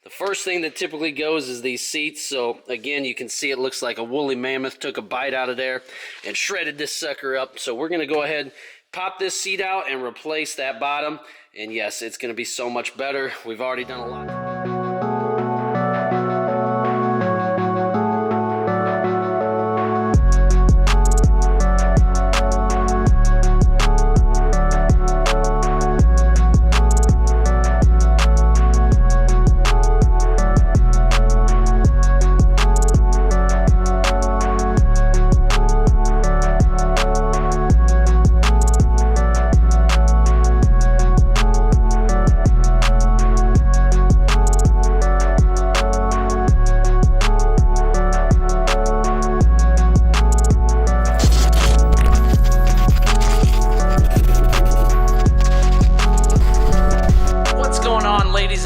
The first thing that typically goes is these seats. So again, you can see it looks like a woolly mammoth took a bite out of there and shredded this sucker up. So we're going to go ahead, pop this seat out and replace that bottom. And yes, it's going to be so much better. We've already done a lot.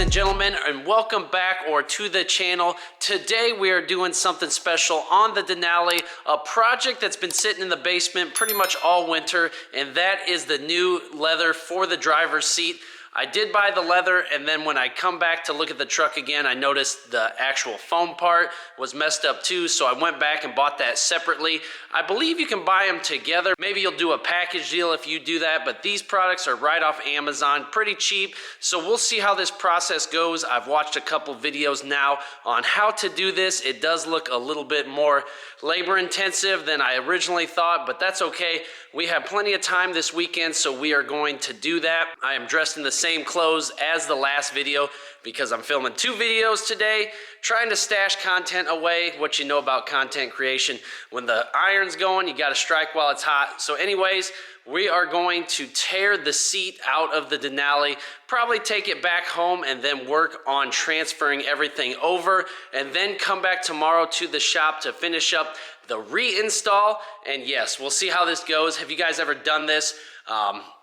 Gentlemen, and welcome back to the channel. Today we are doing something special on the Denali, a project that's been sitting in the basement pretty much all winter, and that is the new leather for the driver's seat. I did buy the leather, and then when I come back to look at the truck again, I noticed the actual foam part was messed up too, so I went back and bought that separately. I believe you can buy them together. Maybe you'll do a package deal if you do that, but these products are right off Amazon, pretty cheap, so we'll see how this process goes. I've watched a couple videos now on how to do this. It does look a little bit more labor intensive than I originally thought, but that's okay. We have plenty of time this weekend, so we are going to do that. I am dressed in the same clothes as the last video because I'm filming 2 videos today, trying to stash content away. What you know about content creation, when the iron's going, you gotta strike while it's hot. So anyways, we are going to tear the seat out of the Denali, probably take it back home and then work on transferring everything over, and then come back tomorrow to the shop to finish up the reinstall. And yes, we'll see how this goes. Have you guys ever done this?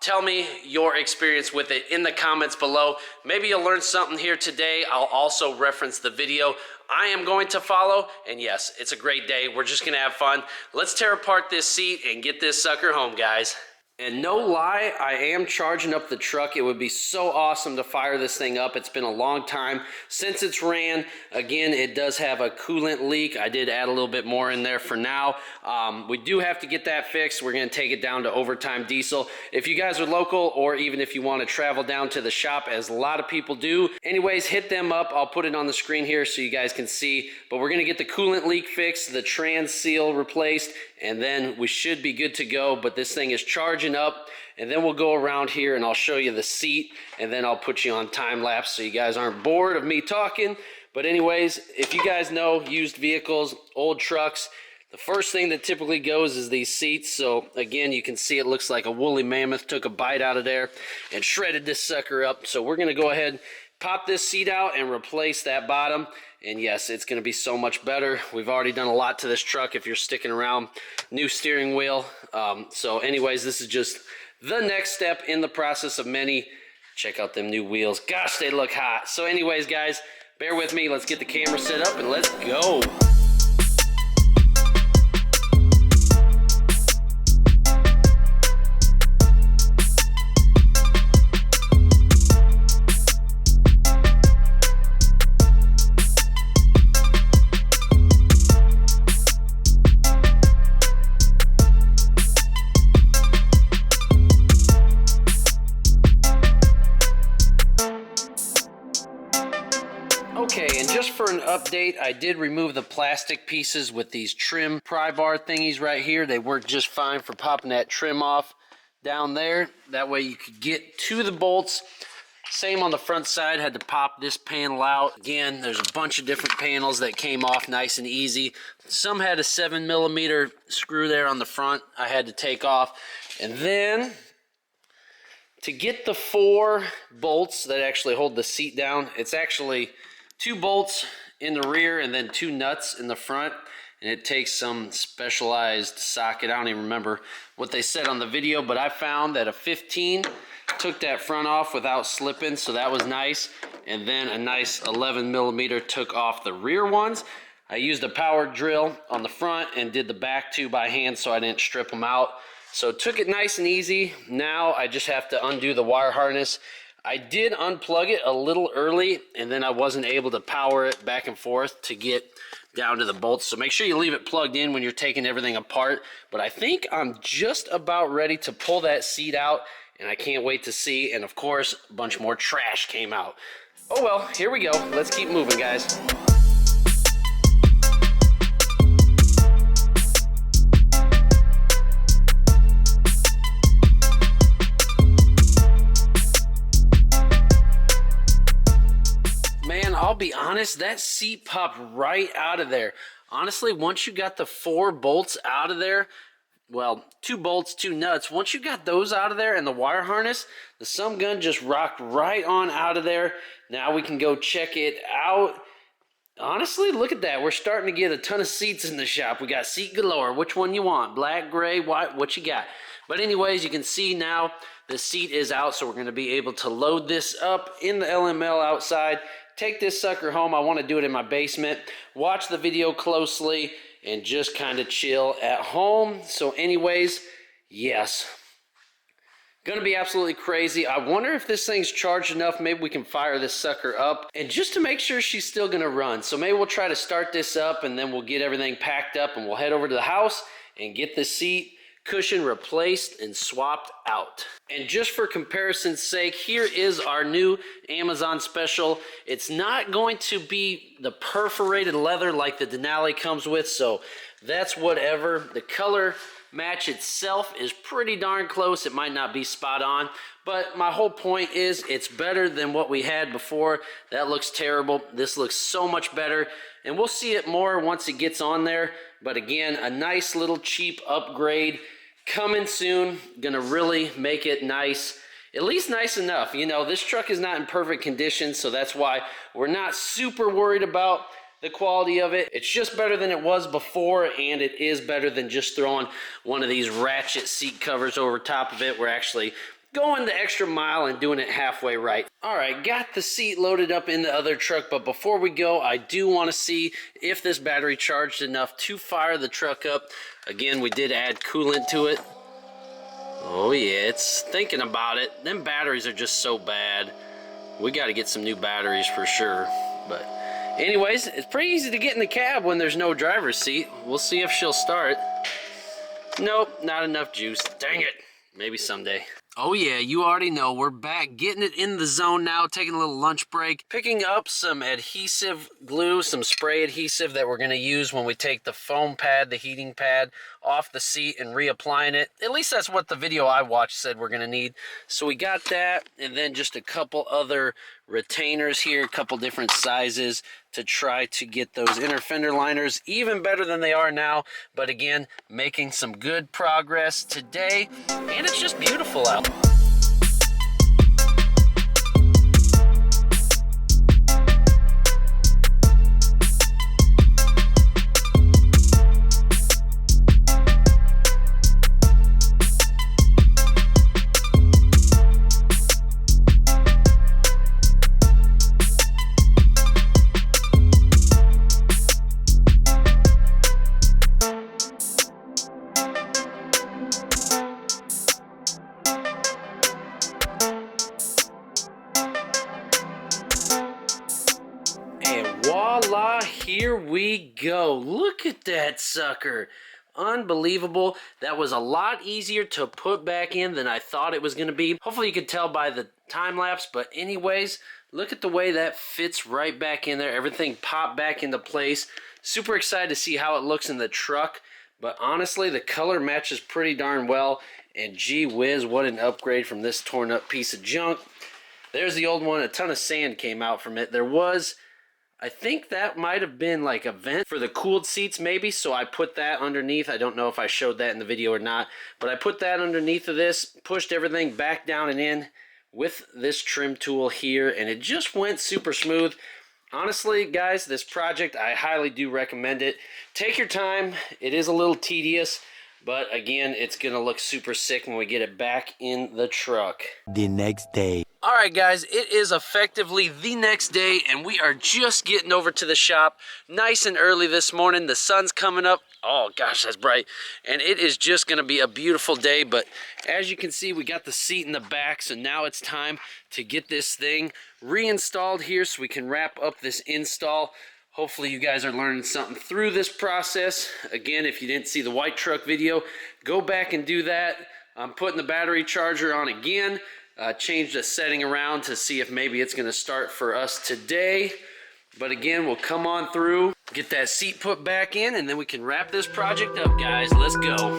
Tell me your experience with it in the comments below. Maybe you'll learn something here today. I'll also reference the video I am going to follow. And yes, it's a great day. We're just gonna have fun. Let's tear apart this seat and get this sucker home, guys. And no lie, I am charging up the truck. It would be so awesome to fire this thing up. It's been a long time since it's ran. Again, it does have a coolant leak. I did add a little bit more in there for now. We do have to get that fixed. We're gonna take it down to overtime diesel. If you guys are local, or even if you wanna travel down to the shop, as a lot of people do, anyways, hit them up. I'll put it on the screen here so you guys can see. But we're gonna get the coolant leak fixed, the trans seal replaced, and then we should be good to go. But this thing is charging up, and then we'll go around here and I'll show you the seat, and then I'll put you on time lapse so you guys aren't bored of me talking. But anyways, if you guys know used vehicles, old trucks, the first thing that typically goes is these seats. So again, you can see it looks like a woolly mammoth took a bite out of there and shredded this sucker up. So we're gonna go ahead, pop this seat out and replace that bottom. And yes, it's going to be so much better. We've already done a lot to this truck if you're sticking around. New steering wheel. So anyways, this is just the next step in the process of many. Check out them new wheels. Gosh, they look hot. So anyways, guys, bear with me. Let's get the camera set up and let's go. Okay, and just for an update, I did remove the plastic pieces with these trim pry bar thingies right here. They work just fine for popping that trim off down there. That way you could get to the bolts. Same on the front side, had to pop this panel out. Again, there's a bunch of different panels that came off nice and easy. Some had a 7mm screw there on the front I had to take off. And then to get the 4 bolts that actually hold the seat down, it's actually 2 bolts in the rear and then 2 nuts in the front, and it takes some specialized socket. I don't even remember what they said on the video, but I found that a 15 took that front off without slipping, so that was nice. And then a nice 11mm took off the rear ones. I used a power drill on the front and did the back 2 by hand so I didn't strip them out. So took it nice and easy. Now I just have to undo the wire harness. I did unplug it a little early, and then I wasn't able to power it back and forth to get down to the bolts. So make sure you leave it plugged in when you're taking everything apart. But I think I'm just about ready to pull that seat out, and I can't wait to see. And of course, a bunch more trash came out. Oh well, here we go. Let's keep moving, guys. I'll be honest, that seat popped right out of there. Honestly, once you got the 4 bolts out of there, well, 2 bolts, 2 nuts, once you got those out of there and the wire harness, the sump gun just rocked right on out of there. Now we can go check it out. Honestly, look at that. We're starting to get a ton of seats in the shop. We got seat galore. Which one you want? Black, gray, white, what you got? But anyways, you can see now the seat is out, so we're going to be able to load this up in the LML outside. Take this sucker home. I want to do it in my basement. Watch the video closely and just kind of chill at home. So anyways, yes. Gonna be absolutely crazy. I wonder if this thing's charged enough. Maybe we can fire this sucker up. And just to make sure she's still gonna run. So maybe we'll try to start this up and then we'll get everything packed up and we'll head over to the house and get the seat cushion replaced and swapped out. And just for comparison's sake, here is our new Amazon special. It's not going to be the perforated leather like the Denali comes with, so that's whatever. The color match itself is pretty darn close. It might not be spot on, but my whole point is it's better than what we had before. That looks terrible. This looks so much better, and we'll see it more once it gets on there. But again, a nice little cheap upgrade coming soon. Gonna really make it nice, at least nice enough. You know, this truck is not in perfect condition, so that's why we're not super worried about the quality of it. It's just better than it was before, and it is better than just throwing one of these ratchet seat covers over top of it. We're actually going the extra mile and doing it halfway right. All right, got the seat loaded up in the other truck, but before we go, I do want to see if this battery charged enough to fire the truck up. Again, we did add coolant to it. Oh yeah, it's thinking about it. Them batteries are just so bad. We got to get some new batteries for sure. But anyways, it's pretty easy to get in the cab when there's no driver's seat. We'll see if she'll start. Nope, not enough juice. Dang it. Maybe someday. Oh yeah, you already know, we're back getting it in the zone now, taking a little lunch break, picking up some adhesive glue, some spray adhesive that we're going to use when we take the foam pad, the heating pad, off the seat and reapplying it. At least that's what the video I watched said we're going to need. So we got that, and then just a couple other retainers here, a couple different sizes to try to get those inner fender liners even better than they are now. But again, making some good progress today, and it's just beautiful out. Voila, here we go. Look at that sucker. Unbelievable. That was a lot easier to put back in than I thought it was going to be. Hopefully you could tell by the time lapse, but anyways, look at the way that fits right back in there. Everything popped back into place. Super excited to see how it looks in the truck, but honestly, the color matches pretty darn well, and gee whiz, what an upgrade from this torn up piece of junk. There's the old one. A ton of sand came out from it. There was, I think that might have been like a vent for the cooled seats maybe, so I put that underneath. I don't know if I showed that in the video or not, but I put that underneath of this, pushed everything back down and in with this trim tool here, and it just went super smooth. Honestly, guys, this project, I highly do recommend it. Take your time. It is a little tedious, but again, it's going to look super sick when we get it back in the truck. The next day. All right, guys, it is effectively the next day, and we are just getting over to the shop nice and early this morning. The sun's coming up. Oh, gosh, that's bright. And it is just going to be a beautiful day, but as you can see, we got the seat in the back, so now it's time to get this thing reinstalled here so we can wrap up this install. Hopefully you guys are learning something through this process. Again, if you didn't see the white truck video, go back and do that. I'm putting the battery charger on again. Change the setting around to see if maybe it's going to start for us today. But again, we'll come on through, get that seat put back in, and then we can wrap this project up, guys. Let's go.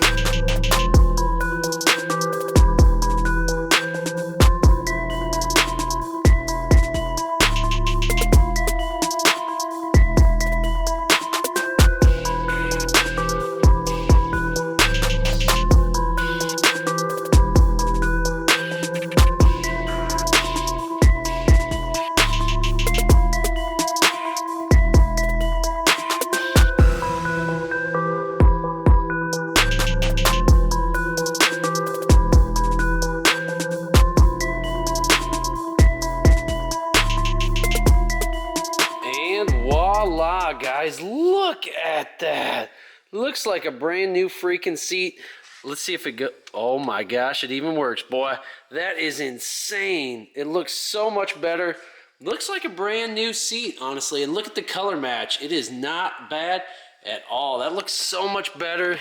Voila, guys, look at that. Looks like a brand new freaking seat. Let's see if it go. Oh my gosh, it even works, boy. That is insane. It looks so much better. Looks like a brand new seat, honestly. And look at the color match. It is not bad at all. That looks so much better.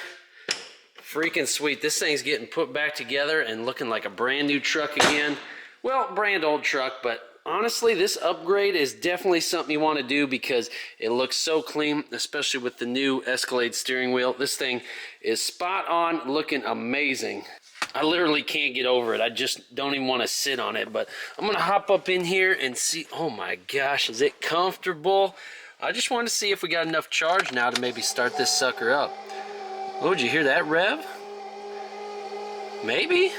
Freaking sweet. This thing's getting put back together and looking like a brand new truck again. Well, brand old truck, but honestly, this upgrade is definitely something you want to do because it looks so clean, especially with the new Escalade steering wheel. This thing is spot on, looking amazing. I literally can't get over it. I just don't even want to sit on it, but I'm going to hop up in here and see. Oh my gosh, is it comfortable? I just want to see if we got enough charge now to maybe start this sucker up. Oh, did you hear that rev? Maybe?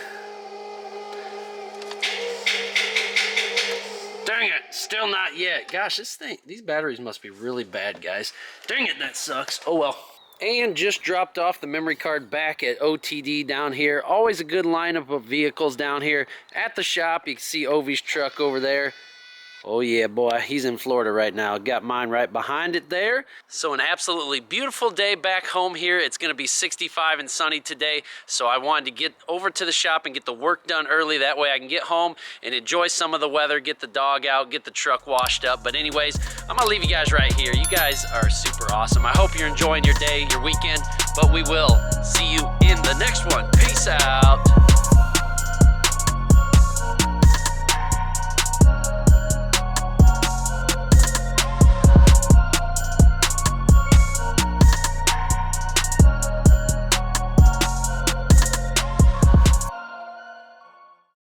Dang it, still not yet. Gosh, these batteries must be really bad, guys. Dang it, that sucks. Oh well. And just dropped off the memory card back at OTD down here. Always a good lineup of vehicles down here at the shop. You can see Ovi's truck over there. Oh yeah, boy, he's in Florida right now. Got mine right behind it there. So an absolutely beautiful day back home here. It's gonna be 65 and sunny today. So I wanted to get over to the shop and get the work done early. That way I can get home and enjoy some of the weather, get the dog out, get the truck washed up. But anyways, I'm gonna leave you guys right here. You guys are super awesome. I hope you're enjoying your day, your weekend, but we will see you in the next one. Peace out.